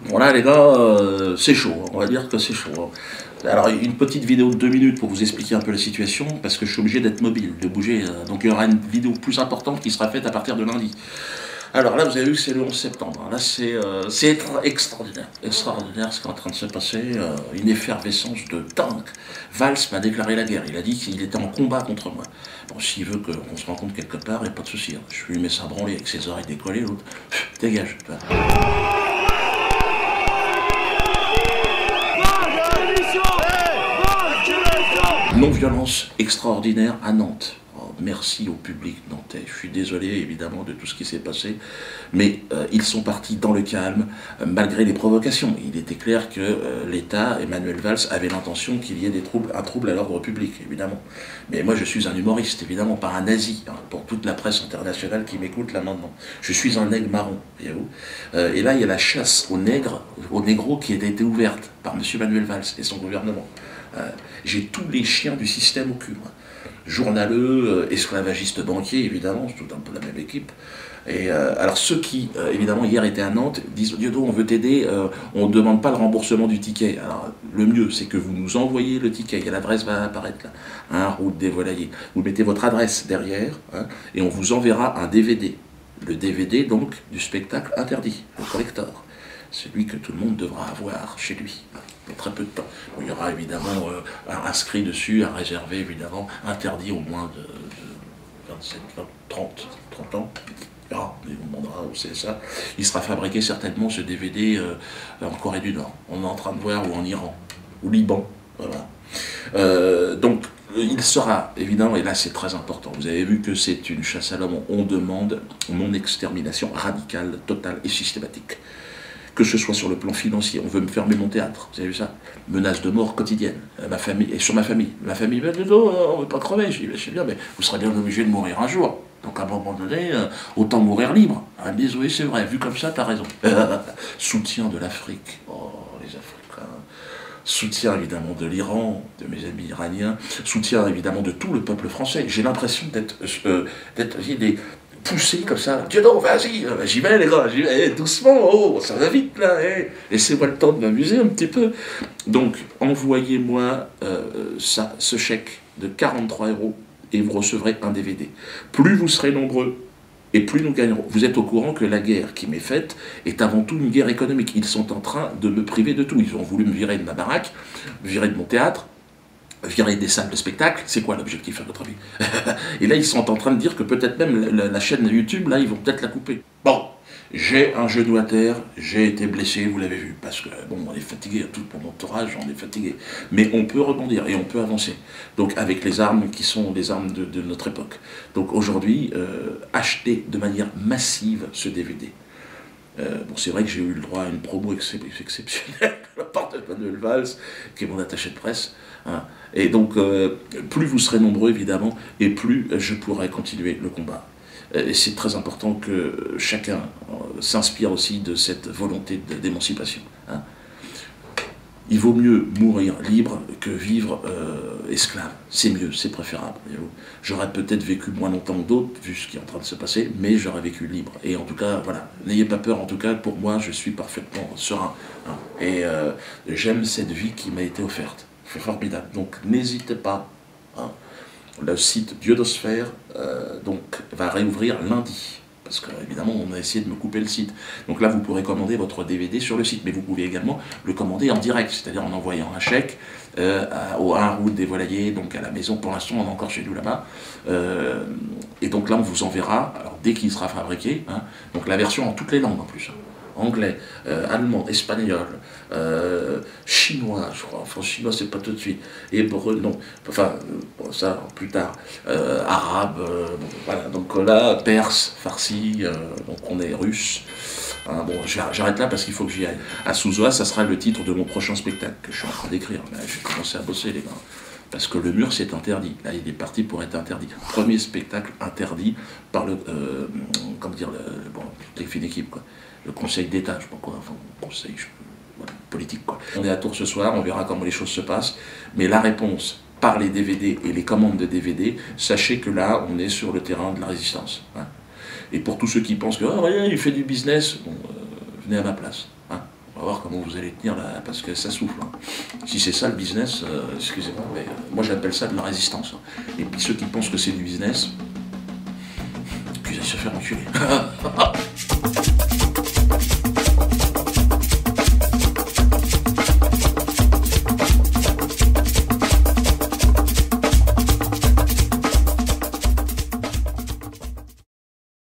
Voilà les gars, c'est chaud, on va dire que c'est chaud. Alors une petite vidéo de 2 minutes pour vous expliquer un peu la situation, parce que je suis obligé d'être mobile, de bouger, donc il y aura une vidéo plus importante qui sera faite à partir de lundi. Alors là vous avez vu que c'est le 11 septembre, là c'est extraordinaire, extraordinaire ce qui est en train de se passer, une effervescence de dingue. Valls m'a déclaré la guerre, il a dit qu'il était en combat contre moi. Bon, s'il veut qu'on se rencontre quelque part, il n'y a pas de souci, hein. Je lui mets ça branler avec ses oreilles décollées, l'autre, dégage. Non-violence extraordinaire à Nantes. Oh, merci au public nantais. Je suis désolé évidemment de tout ce qui s'est passé, mais ils sont partis dans le calme, malgré les provocations. Il était clair que l'État, Emmanuel Valls, avait l'intention qu'il y ait un trouble à l'ordre public, évidemment. Mais moi je suis un humoriste, évidemment, pas un nazi, hein, pour toute la presse internationale qui m'écoute là maintenant. Je suis un nègre marron, voyez-vous. Et là il y a la chasse aux nègres, aux négros qui a été ouverte par M. Emmanuel Valls et son gouvernement. J'ai tous les chiens du système au cul, moi. Journaleux, esclavagistes banquiers, évidemment, c'est tout un peu la même équipe. Et alors ceux qui, évidemment, hier étaient à Nantes, disent « Diodo, on veut t'aider, on ne demande pas le remboursement du ticket ». Alors le mieux, c'est que vous nous envoyez le ticket, et l'adresse va apparaître là, hein, route des Volaillers. Vous mettez votre adresse derrière, hein, et on vous enverra un DVD. Le DVD, donc, du spectacle interdit, le collector. Celui que tout le monde devra avoir chez lui, pour très peu de temps. Bon, il y aura évidemment inscrit dessus, à réserver évidemment, interdit au moins de 27, 30 ans. Ah, il vous demandera où c'est ça. Il sera fabriqué certainement, ce DVD, en Corée du Nord. On est en train de voir, ou en Iran, ou Liban. Voilà. Donc, il sera, évidemment, et là c'est très important, vous avez vu que c'est une chasse à l'homme, on demande mon extermination radicale, totale et systématique. Que ce soit sur le plan financier, on veut me fermer mon théâtre, vous avez vu ça? Menace de mort quotidienne, ma famille, et sur ma famille. Ma famille me dit, non, on ne veut pas crever. Je dis, c'est bien, mais vous serez bien obligé de mourir un jour. Donc à un moment donné, autant mourir libre. Hein, désolé, c'est vrai, vu comme ça, t'as raison. Soutien de l'Afrique, oh, les Africains. Soutien évidemment de l'Iran, de mes amis iraniens. Soutien évidemment de tout le peuple français. J'ai l'impression d'être poussé comme ça, Diodo, vas-y, j'y vais les gars, j'y vais, doucement, oh, ça va vite là, laissez-moi le temps de m'amuser un petit peu. Donc, envoyez-moi ce chèque de 43 € et vous recevrez un DVD. Plus vous serez nombreux, et plus nous gagnerons. Vous êtes au courant que la guerre qui m'est faite est avant tout une guerre économique. Ils sont en train de me priver de tout. Ils ont voulu me virer de ma baraque, virer de mon théâtre, virer des salles de spectacle, c'est quoi l'objectif à votre avis? Et là, ils sont en train de dire que peut-être même la chaîne YouTube, là, ils vont peut-être la couper. Bon, j'ai un genou à terre, j'ai été blessé, vous l'avez vu, parce que, bon, on est fatigué, tout mon entourage, on est fatigué. Mais on peut rebondir et on peut avancer. Donc, avec les armes qui sont les armes de notre époque. Donc, aujourd'hui, achetez de manière massive ce DVD. Bon, c'est vrai que j'ai eu le droit à une promo exceptionnelle de la part de Emmanuel Valls, qui est mon attaché de presse. Hein. Et donc, plus vous serez nombreux, évidemment, et plus je pourrai continuer le combat. Et c'est très important que chacun s'inspire aussi de cette volonté d'émancipation. Hein. Il vaut mieux mourir libre que vivre esclave. C'est mieux, c'est préférable. J'aurais peut-être vécu moins longtemps que d'autres, vu ce qui est en train de se passer, mais j'aurais vécu libre. Et en tout cas, voilà, n'ayez pas peur, en tout cas, pour moi, je suis parfaitement serein. Hein. Et j'aime cette vie qui m'a été offerte. C'est formidable. Donc, n'hésitez pas. Hein. Le site Diodosphère donc, va réouvrir lundi. Parce qu'évidemment, on a essayé de me couper le site. Donc là, vous pourrez commander votre DVD sur le site, mais vous pouvez également le commander en direct, c'est-à-dire en envoyant un chèque au 1 route des Volaillers, donc à la maison. Pour l'instant, on est encore chez nous là-bas. Et donc là, on vous enverra, alors dès qu'il sera fabriqué, hein, donc la version en toutes les langues en plus. Hein. Anglais, allemand, espagnol, chinois, je crois, enfin chinois c'est pas tout de suite, hébreu, non, enfin, bon, ça plus tard, arabe, bon, voilà, donc là, perse, farsi, donc on est russe. Hein, bon, j'arrête là parce qu'il faut que j'y aille. À Souzoa, ça sera le titre de mon prochain spectacle que je suis en train d'écrire. Je vais commencer à bosser, les gars. Parce que le mur, c'est interdit. Là, il est parti pour être interdit. Premier spectacle interdit par le, comment dire, bon, les fines équipes, quoi. Le conseil d'État, je sais pas quoi, enfin, conseil voilà, politique, quoi. On est à Tours ce soir, on verra comment les choses se passent. Mais la réponse, par les DVD et les commandes de DVD, sachez que là, on est sur le terrain de la résistance. Hein. Et pour tous ceux qui pensent que, oh, ouais, il fait du business, bon, venez à ma place. Hein. va voir comment vous allez tenir là, parce que ça souffle. Hein. Si c'est ça le business, excusez-moi, mais moi j'appelle ça de la résistance. Hein. Et puis ceux qui pensent que c'est du business, puis ils se faire enculer.